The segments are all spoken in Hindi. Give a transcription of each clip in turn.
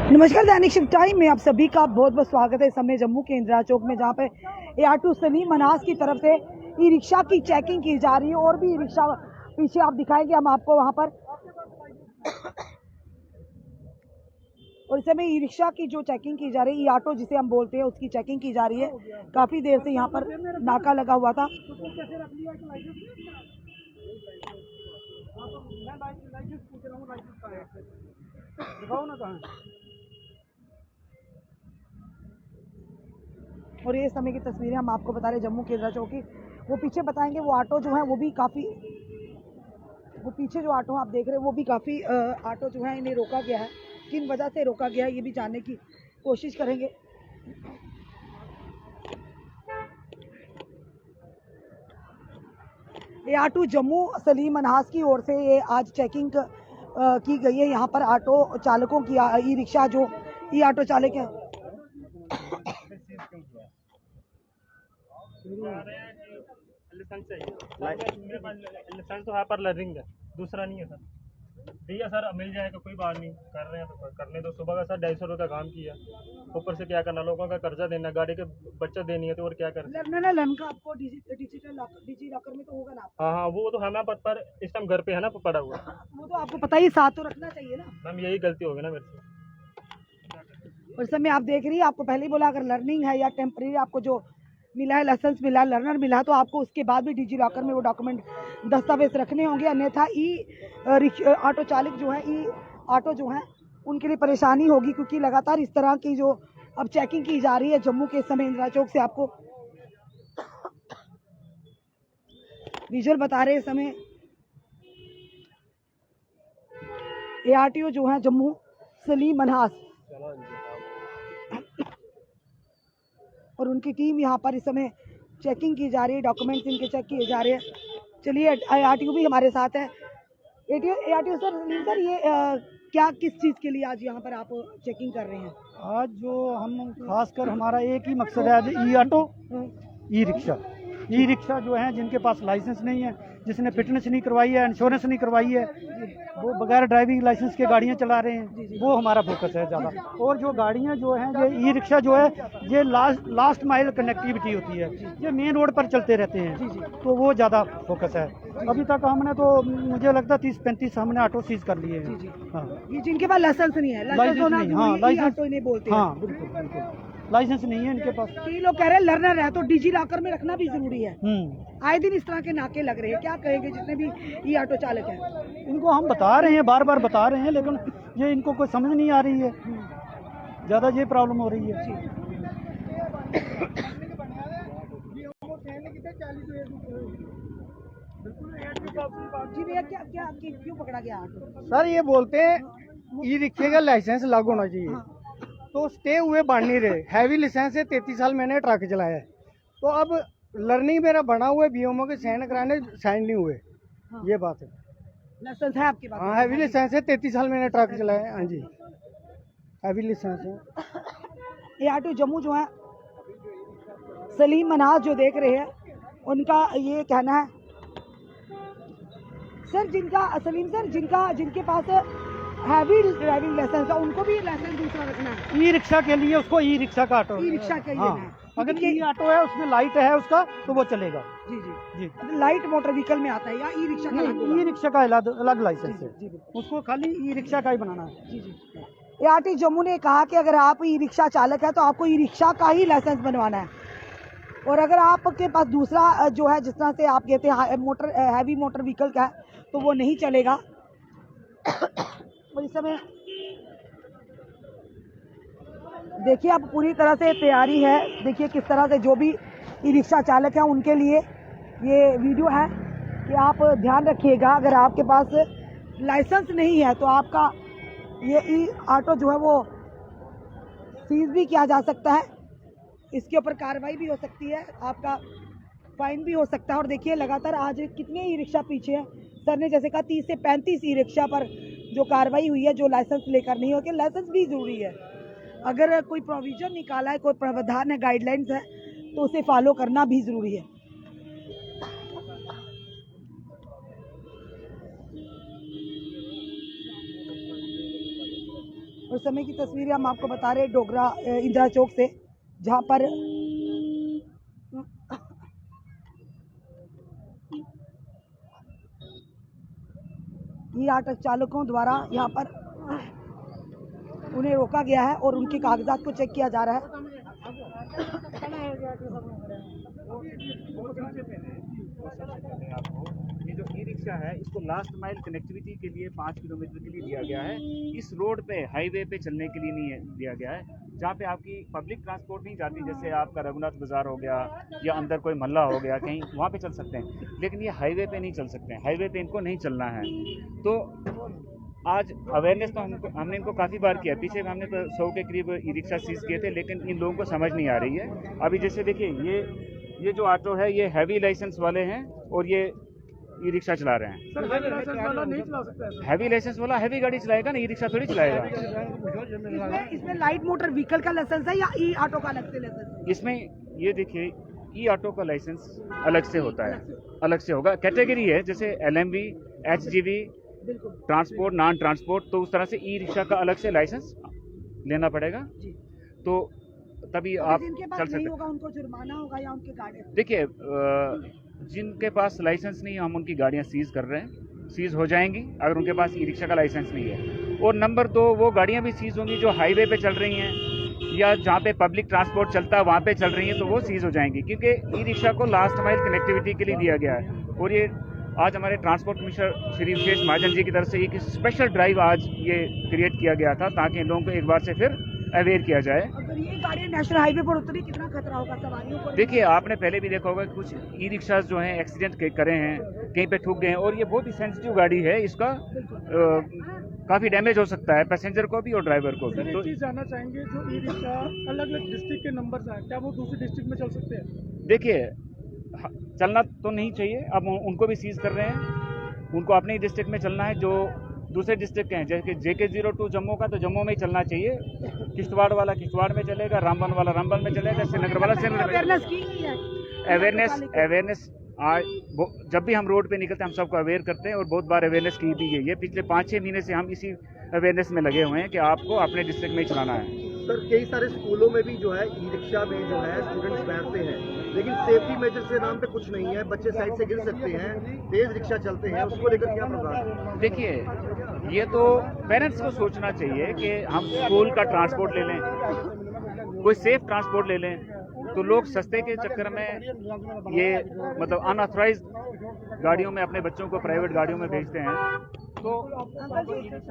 नमस्कार, दैनिक शिफ्ट टाइम में आप सभी का बहुत बहुत स्वागत है। इस समय जम्मू के इंदिरा चौक में जहाँ पे AR2 सलीम मनास की तरफ से ई रिक्शा की चेकिंग की जा रही है और भी ई रिक्शा पीछे आप दिखाएंगे हम आपको वहाँ पर। और इस समय ई रिक्शा की जो चेकिंग की जा रही है, ई ऑटो जिसे हम बोलते हैं, उसकी चेकिंग की जा रही है। काफ़ी देर से यहाँ पर नाका लगा हुआ था। और ये समय की तस्वीरें हम आपको बता रहे हैं जम्मू के इंदिरा चौक की। वो पीछे बताएंगे वो ऑटो जो है वो भी काफ़ी, वो पीछे जो ऑटो आप देख रहे हैं वो भी काफ़ी ऑटो जो है इन्हें रोका गया है। किन वजह से रोका गया है ये भी जानने की कोशिश करेंगे। AR2 जम्मू सलीम मनास की ओर से ये आज चेकिंग की गई है। यहाँ पर ऑटो चालकों की, ई रिक्शा जो ई ऑटो चालक है, लाइसेंस तो यहाँ पर लर्निंग है, दूसरा नहीं है सर। भैया सर मिल जाएगा, कोई बात नहीं, कर रहे हैं तो करने दो। सुबह का सर 250 रुपये का काम किया, ऊपर से क्या करना, लोगों का कर्जा देना, गाड़ी के बचत देनी है, तो और क्या करें। लन का आपको डिजी लॉकर में तो होगा ना? हाँ हाँ, वो तो हमें पर इस टाइम घर पे है ना पड़ा हुआ। वो तो आपको पता ही, साथ तो रखना चाहिए ना मैम, यही गलती होगी ना मेरे से। और इस समय आप देख रही है, आपको पहले ही बोला, अगर लर्निंग है या टेम्परेरी आपको जो मिला है, लाइसेंस मिला है, लर्नर मिला, तो आपको उसके बाद भी डिजी लॉकर में वो डॉक्यूमेंट दस्तावेज रखने होंगे। अन्यथा ऑटो चालक जो है, ई ऑटो जो है, उनके लिए परेशानी होगी, क्योंकि लगातार इस तरह की जो अब चेकिंग की जा रही है जम्मू के समय इंदिरा चौक से। आपको विजुअल बता रहे हैं। इस समय ARTO जो है जम्मू सलीम मनास और उनकी टीम यहाँ पर इस समय चेकिंग की जा रही है, डॉक्यूमेंट्स इनके चेक किए जा रहे हैं। चलिए, ARTO भी हमारे साथ है। ARTO सर, ये क्या किस चीज़ के लिए आज यहाँ पर आप चेकिंग कर रहे हैं? आज जो हम खासकर हमारा एक ही मकसद है, ई ऑटो, ई रिक्शा जो है जिनके पास लाइसेंस नहीं है, जिसने फिटनेस नहीं करवाई है, इंश्योरेंस नहीं करवाई है, वो बगैर ड्राइविंग लाइसेंस के गाड़ियाँ चला रहे हैं, वो हमारा फोकस है ज़्यादा। और जो गाड़ियाँ जो हैं, ये ई रिक्शा जो है, ये लास्ट माइल कनेक्टिविटी होती है, ये मेन रोड पर चलते रहते हैं, तो वो ज़्यादा फोकस है। अभी तक हमने तो मुझे लगता है 30-35 हमने ऑटो सीज कर लिए हैं। हाँ, ये जिनके पास लाइसेंस नहीं है, लाइसेंस होना नहीं, हाँ, लाइसेंस ऑटो इन्हें बोलते हैं। हाँ, बिल्कुल बिल्कुल, लाइसेंस नहीं है इनके पास। कई लोग कह रहे हैं लर्नर है तो डिजी लॉकर में रखना भी जरूरी है। आए दिन इस तरह के नाके लग रहे हैं, क्या कहेंगे जितने भी ई ऑटो चालक हैं? इनको हम बता रहे हैं, बार बार बता रहे हैं, लेकिन ये इनको कोई समझ नहीं आ रही है, ज़्यादा ये प्रॉब्लम हो रही है। जी भैया, क्या क्या क्यों पकड़ा गया ऑटो? सर, ये बोलते हैं ई रिक्शे का लाइसेंस लागू होना चाहिए, तो स्टे हुए बढ़ नहीं रहे। हैवी लाइसेंस है, 33 साल मैंने ट्रक चलाया है, तो अब लर्निंग मेरा बना हुआ है, BMO के साइन कराने, साइन नहीं हुए। ये बात है। लाइसेंस है आपके पास? हाँ, हैवी लाइसेंस है, 33 साल मैंने ट्रक चलाया है। हाँ जी, हैवी लाइसेंस है। ARTO जम्मू जो है सलीम मनास जो देख रहे हैं, उनका ये कहना है सर, जिनके पास हैवी ड्राइविंग लाइसेंस है, उनको भी लाइसेंस दूसरा रखना है। ई रिक्शा के लिए उसको ई रिक्शा का ऑटो, ई रिक्शा के लिए हाँ, है। अगर ई ऑटो है, उसमें लाइट है उसका, तो वो चलेगा। जी जी जी, लाइट मोटर व्हीकल में आता है या ई रिक्शा का? ई रिक्शा का अलग लाइसेंस है, उसको खाली ई रिक्शा का ही बनाना है। जी जी। ARTO जम्मू ने कहा कि अगर आप ई रिक्शा चालक है तो आपको ई रिक्शा का ही लाइसेंस बनवाना है, और अगर आपके पास दूसरा जो है, जिस तरह से आप कहते हैं हैवी मोटर व्हीकल का है, तो वो नहीं चलेगा। और इस समय देखिए, अब पूरी तरह से तैयारी है। देखिए किस तरह से जो भी ई रिक्शा चालक हैं उनके लिए ये वीडियो है कि आप ध्यान रखिएगा, अगर आपके पास लाइसेंस नहीं है तो आपका ये ई ऑटो जो है वो सीज भी किया जा सकता है, इसके ऊपर कार्रवाई भी हो सकती है, आपका फाइन भी हो सकता है। और देखिए लगातार आज कितने ई रिक्शा पीछे हैं। सर ने जैसे कहा 30 से 35 ई रिक्शा पर जो कार्रवाई हुई है, जो लाइसेंस लेकर नहीं हो, कि लाइसेंस भी ज़रूरी है। अगर कोई प्रोविज़न निकाला है, कोई प्रावधान है, गाइडलाइंस है, तो उसे फॉलो करना भी ज़रूरी है। और समय की तस्वीरें हम आपको बता रहे हैं डोगरा इंदिरा चौक से, जहां पर ई ऑटो चालकों द्वारा यहाँ पर उन्हें रोका गया है और उनके कागजात को चेक किया जा रहा है। आपको ये जो ई रिक्शा है इसको लास्ट माइल कनेक्टिविटी के लिए 5 किलोमीटर के लिए दिया गया है। इस रोड पे हाईवे पे चलने के लिए नहीं दिया गया है, जहाँ पे आपकी पब्लिक ट्रांसपोर्ट नहीं जाती, जैसे आपका रघुनाथ बाजार हो गया या अंदर कोई मोहल्ला हो गया कहीं, वहाँ पे चल सकते हैं, लेकिन ये हाईवे पे नहीं चल सकते हैं। हाईवे पे इनको नहीं चलना है। तो आज अवेयरनेस तो हमने इनको काफ़ी बार किया, पीछे हमने तो 100 के करीब ई रिक्शा सीज किए थे, लेकिन इन लोगों को समझ नहीं आ रही है। अभी जैसे देखिए ये जो ऑटो है ये हैवी लाइसेंस वाले हैं और ये ई रिक्शा चला रहे हैं। सर हैवी लाइसेंस वाला नहीं चला सकता है। हैवी लाइसेंस वाला हैवी गाड़ी चलाएगा ना, ई रिक्शा थोड़ी चलाएगा। इसमें लाइट मोटर व्हीकल का लाइसेंस है या ई ऑटो का अलग से लाइसेंस? इसमें ये देखिए ई ऑटो का लाइसेंस अलग से होता है, अलग से होगा। कैटेगरी है जैसे LMV, HGV, transport, non transport, तो उस तरह से ई रिक्शा का अलग से लाइसेंस लेना पड़ेगा, तो तभी आप चल सकते हैं। होगा उनको जुर्माना होगा या उनके गाड़ी? देखिए जिनके पास लाइसेंस नहीं है हम उनकी गाड़ियां सीज कर रहे हैं, सीज हो जाएंगी अगर उनके पास ई रिक्शा का लाइसेंस नहीं है। और नंबर 2 वो गाड़ियां भी सीज होंगी जो हाईवे पे चल रही हैं या जहाँ पे पब्लिक ट्रांसपोर्ट चलता है वहाँ पे चल रही हैं, तो वो सीज हो जाएंगी, क्योंकि ई रिक्शा को लास्ट माइल कनेक्टिविटी के लिए दिया गया है। और ये आज हमारे ट्रांसपोर्ट कमिश्नर श्री विशेष महाजन जी की तरफ से एक स्पेशल ड्राइव आज ये क्रिएट किया गया था, ताकि इन लोगों को एक बार से फिर अवेयर किया जाए। अगर ये गाड़ी नेशनल हाईवे पर उतरी कितना खतरा होगा सवारियों को? देखिए आपने पहले भी देखा होगा कुछ ई रिक्शा जो हैं एक्सीडेंट करे हैं, कहीं पे ठुक गए हैं, और ये बहुत ही सेंसिटिव गाड़ी है, इसका काफ़ी डैमेज हो सकता है पैसेंजर को भी और ड्राइवर को भी। तो चीज़ जानना चाहेंगे, जो ई रिक्शा अलग अलग डिस्ट्रिक्ट के नंबर हैं, क्या वो दूसरी डिस्ट्रिक्ट में चल सकते हैं? देखिए चलना तो नहीं चाहिए, अब उनको भी सीज कर रहे हैं, उनको अपने ही डिस्ट्रिक्ट में चलना है। जो दूसरे डिस्ट्रिक्ट के हैं जैसे JK02 जम्मू का, तो जम्मू में ही चलना चाहिए, किश्तवाड़ वाला किश्तवाड़ में चलेगा, रामबन वाला रामबन में चलेगा, श्रीनगर वाला श्रीनगर में। अवेयरनेस आज जब भी हम रोड पे निकलते हैं हम सबको अवेयर करते हैं, और बहुत बार अवेयरनेस की भी गई है। पिछले 5-6 महीने से हम इसी अवेयरनेस में लगे हुए हैं कि आपको अपने डिस्ट्रिक्ट में ही चलाना है। सर कई सारे स्कूलों में भी जो है ई रिक्शा में जो है स्टूडेंट्स बैठते हैं, लेकिन सेफ्टी मेजर्स के नाम पे कुछ नहीं है, बच्चे साइड से गिर सकते हैं, तेज रिक्शा चलते हैं, उसको लेकर क्या प्रोग्राम? देखिए ये तो पेरेंट्स को सोचना चाहिए कि हम स्कूल का ट्रांसपोर्ट ले लें, कोई सेफ ट्रांसपोर्ट ले लें, तो लोग सस्ते के चक्कर में ये मतलब अनऑथराइज गाड़ियों में अपने बच्चों को प्राइवेट गाड़ियों में भेजते हैं। तो आपके पास लाइसेंस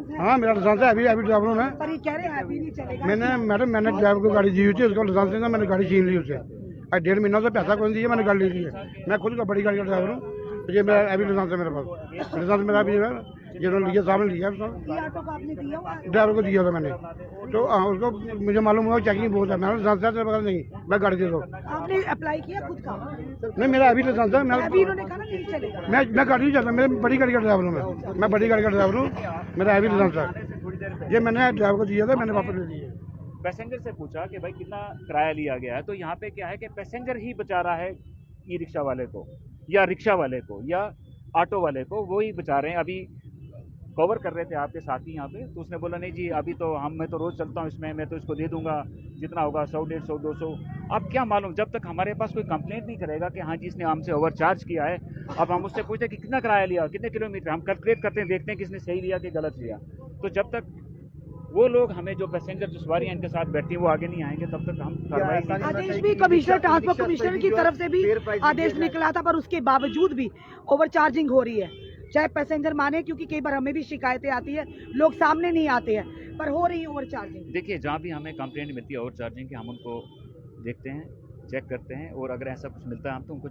है? हाँ मेरा लाइसेंस है, अभी ड्राइवरों में। पर ये कह रहे हैं अभी नहीं चलेगा। मैंने ड्राइवर को गाड़ी दी हुई थी, उसका लाइसेंस नहीं था, मैंने गाड़ी छीन ली उससे। 1.5 महीना से पैसा कौन दिया, मैंने गाड़ी ले ली है। मैं खुद का बड़ी गाड़ी का ड्राइवर हूँ, तो ये मेरा अभी लाइसेंस है मेरे पास। लाइसेंस मेरा अभी जिन्होंने लिया सामने लिया ऑटो का आपने दिया हुआ है? ड्राइवर को दिया था मैंने, तो उसको मुझे मालूम हुआ चेकिंग बहुत है, मैंने लाइसेंस नहीं, मैं गाड़ी दे दो। आपने अप्लाई किया खुद का? नहीं मेरा अभी लाइसेंस है, अभी इन्होंने कहा ना नहीं चलेगा। मैं गाड़ी नहीं चलता, मेरे बड़ी गाड़ी का ड्राइवर हूँ मैं बड़ी गाड़ी का ड्राइवर हूँ, मेरा अभी लाइसेंस है। ये मैंने ड्राइवर को दिया था, मैंने वापस ले लिया। पैसेंजर से पूछा कि भाई कितना किराया लिया गया है, तो यहाँ पे क्या है कि पैसेंजर ही बचा रहा है ई रिक्शा वाले को या रिक्शा वाले को या ऑटो वाले को, वो ही बचा रहे हैं। अभी कवर कर रहे थे आपके साथी यहाँ पे, तो उसने बोला नहीं जी अभी तो मैं तो रोज़ चलता हूँ इसमें, मैं तो इसको दे दूंगा जितना होगा 100, 150, 200। अब क्या मालूम, जब तक हमारे पास कोई कंप्लेंट नहीं करेगा कि हाँ जी इसने हमसे ओवरचार्ज किया है, अब हम उससे पूछते हैं कि कितना किराया लिया, कितने किलोमीटर, हम कैलकुलेट करते हैं, देखते हैं किसने सही लिया कि गलत लिया। तो जब तक वो लोग हमें जो पैसेंजर जो सवारियाँ इनके साथ बैठती हैं वो आगे नहीं आएंगे, तब तक हम कार्रवाई नहीं करेंगे। आदेश भी कमिश्नर ट्रांसपोर्ट कमिश्नर की तरफ से भी आदेश निकला था, पर उसके बावजूद भी ओवरचार्जिंग हो रही है, चाहे पैसेंजर माने, क्योंकि कई बार हमें भी शिकायतें आती है, लोग सामने नहीं आते हैं, पर हो रही है ओवरचार्जिंग। देखिए जहाँ भी हमें कंप्लेंट मिलती है ओवरचार्जिंग की, हम उनको देखते हैं, चेक करते हैं, और अगर ऐसा कुछ मिलता है हम तो उनको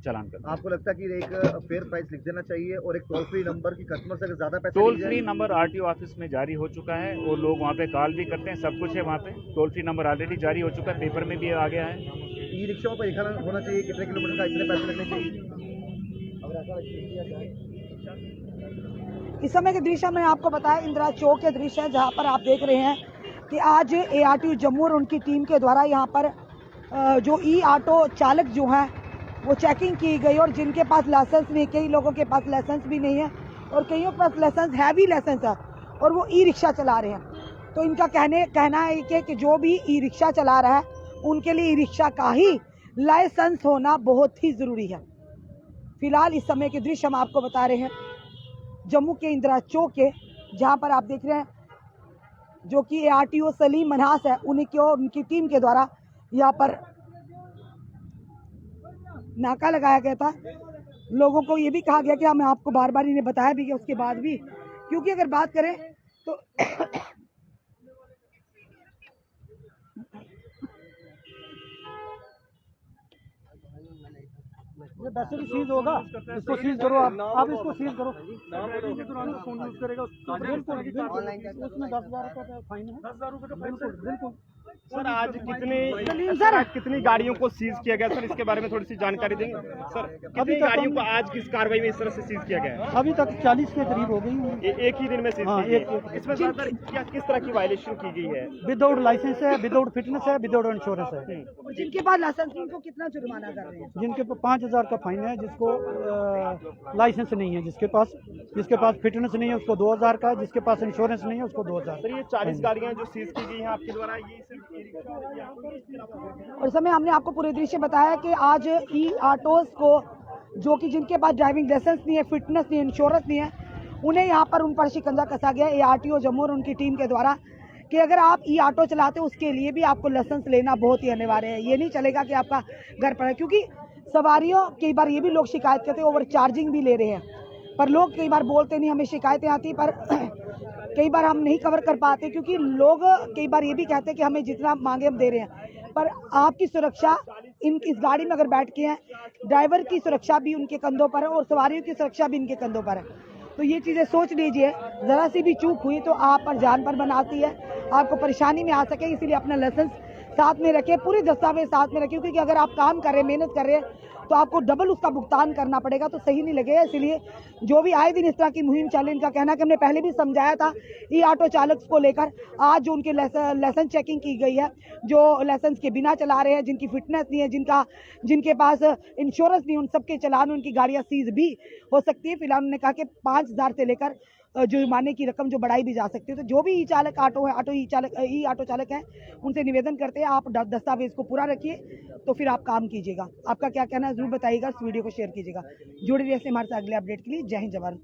चालान करते हैं। आपको लगता है कि एक फेयर प्राइस लिख देना चाहिए और एक टोल फ्री नंबर की कस्टमर से अगर ज्यादा पैसे toll free number RTO office में जारी हो चुका है, और लोग वहाँ पे कॉल भी करते हैं, सब कुछ है वहाँ पे। टोल फ्री नंबर ऑलरेडी जारी हो चुका है, पेपर में भी आ गया है। ई रिक्शाओं पर लिखा होना चाहिए कितने किलोमीटर का इतने पैसे लगने चाहिए। इस समय के दृश्य में आपको बताया इंदिरा चौक के दृश्य है, जहाँ पर आप देख रहे हैं कि आज ARTO जम्मू और उनकी टीम के द्वारा यहाँ पर जो ई ऑटो चालक जो हैं वो चेकिंग की गई, और जिनके पास लाइसेंस नहीं, कई लोगों के पास लाइसेंस भी नहीं है और कईयों के पास लाइसेंस है भी लाइसेंस है, और वो ई रिक्शा चला रहे हैं। तो इनका कहना है कि जो भी ई रिक्शा चला रहा है उनके लिए ई रिक्शा का ही लाइसेंस होना बहुत ही ज़रूरी है। फिलहाल इस समय के दृश्य हम आपको बता रहे हैं जम्मू के इंदिरा चौक के, जहां पर आप देख रहे हैं जो कि ARTO सलीम मनहास है, उनकी टीम के द्वारा यहाँ पर नाका लगाया गया था। लोगों को ये भी कहा गया कि हमें आपको बार बार इन्हें बताया भी कि उसके बाद भी, क्योंकि अगर बात करें तो ये वैसे भी सीज होगा, इसको सीज करो, आप इसको सीज करो। फोन यूज करेगा उसमें 10,000 का फाइन है। 10,000 रुपये का बिल्कुल बिल्कुल। सर आज कितनी गाड़ियों को सीज किया गया सर, इसके बारे में थोड़ी सी जानकारी देंगे सर। कितनी गाड़ियों को आज किस कार्रवाई में इस तरह से सीज किया गया है? अभी तक 40 के करीब हो गई। एक ही दिन में सीज की गई। इसमें ज्यादातर किस तरह की वायलेशन की गई है? विदाउट लाइसेंस है, विदाउट फिटनेस है, विदाउट इंश्योरेंस है। जिनके पास लाइसेंस नहीं उनको कितना जुर्माना कर रहे हैं? जिनके पास 5,000 का फाइन है, जिसको लाइसेंस नहीं है, जिसके पास फिटनेस नहीं है उसको 2,000 का, जिसके पास इंश्योरेंस नहीं है उसको 2,000। सर ये 40 गाड़ियां जो सीज की गई हैं आपके द्वारा, ये सिर्फ और इस समय हमने आपको पूरे दृश्य बताया कि आज ई ऑटोज को जो कि जिनके पास ड्राइविंग लाइसेंस नहीं है, फिटनेस नहीं है, इंश्योरेंस नहीं है, उन्हें यहाँ पर उन पर शिकंजा कसा गया ARTO जम्मू और उनकी टीम के द्वारा कि अगर आप ई ऑटो चलाते हो उसके लिए भी आपको लाइसेंस लेना बहुत ही अनिवार्य है। ये नहीं चलेगा कि आपका घर पर है, क्योंकि सवारियों कई बार ये भी लोग शिकायत करते हैं ओवर चार्जिंग भी ले रहे हैं, पर लोग कई बार बोलते नहीं, हमें शिकायतें आती पर कई बार हम नहीं कवर कर पाते, क्योंकि लोग कई बार ये भी कहते हैं कि हमें जितना मांगे हम दे रहे हैं। पर आपकी सुरक्षा इस गाड़ी में अगर बैठ के हैं, ड्राइवर की सुरक्षा भी उनके कंधों पर है और सवारियों की सुरक्षा भी इनके कंधों पर है। तो ये चीज़ें सोच लीजिए, ज़रा सी भी चूक हुई तो आप पर जान पर बनाती है, आपको परेशानी में आ सके। इसीलिए अपना लाइसेंस साथ में रखें, पूरे दस्तावेज साथ में रखें, क्योंकि अगर आप काम कर रहे हैं, मेहनत कर रहे हैं तो आपको डबल उसका भुगतान करना पड़ेगा, तो सही नहीं लगेगा। इसलिए जो भी आए दिन इस तरह की मुहिम चले, इनका कहना है कि हमने पहले भी समझाया था ई ऑटो चालक को लेकर। आज जो उनके लाइसेंस चेकिंग की गई है, जो लाइसेंस के बिना चला रहे हैं, जिनकी फिटनेस नहीं है, जिनके पास इंश्योरेंस नहीं, उन सबके चालान, उनकी गाड़ियाँ सीज भी हो सकती है। फिलहाल उन्होंने कहा कि 5,000 से लेकर जुर्माने की रकम जो बढ़ाई भी जा सकती है। तो जो भी ई चालक ई ऑटो चालक हैं, उनसे निवेदन करते हैं आप दस्तावेज को पूरा रखिए, तो फिर आप काम कीजिएगा। आपका क्या कहना है जरूर बताइएगा, इस वीडियो को शेयर कीजिएगा। जुड़े रहिए हमारे साथ अगले अपडेट के लिए। जय हिंद, जवान।